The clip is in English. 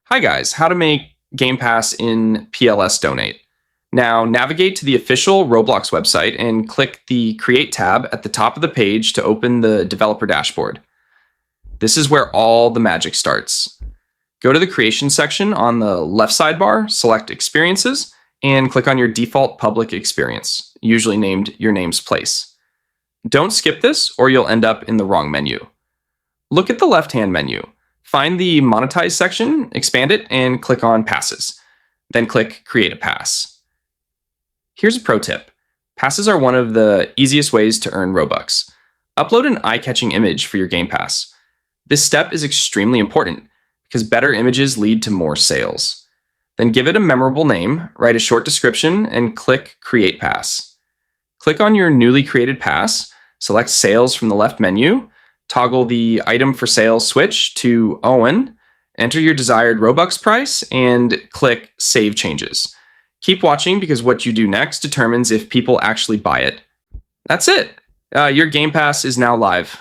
Hi guys, how to make Gamepass in PLS Donate. Now navigate to the official Roblox website and click the Create tab at the top of the page to open the developer dashboard. This is where all the magic starts. Go to the Creation section on the left sidebar, select Experiences, and click on your default public experience, usually named your name's place. Don't skip this or you'll end up in the wrong menu. Look at the left-hand menu. Find the Monetize section, expand it, and click on Passes. Then click Create a Pass. Here's a pro tip. Passes are one of the easiest ways to earn Robux. Upload an eye-catching image for your Game Pass. This step is extremely important because better images lead to more sales. Then give it a memorable name, write a short description, and click Create Pass. Click on your newly created pass, select Sales from the left menu, toggle the Item for Sale switch to Owen, enter your desired Robux price, and click Save Changes. Keep watching because what you do next determines if people actually buy it. That's it! Your Game Pass is now live.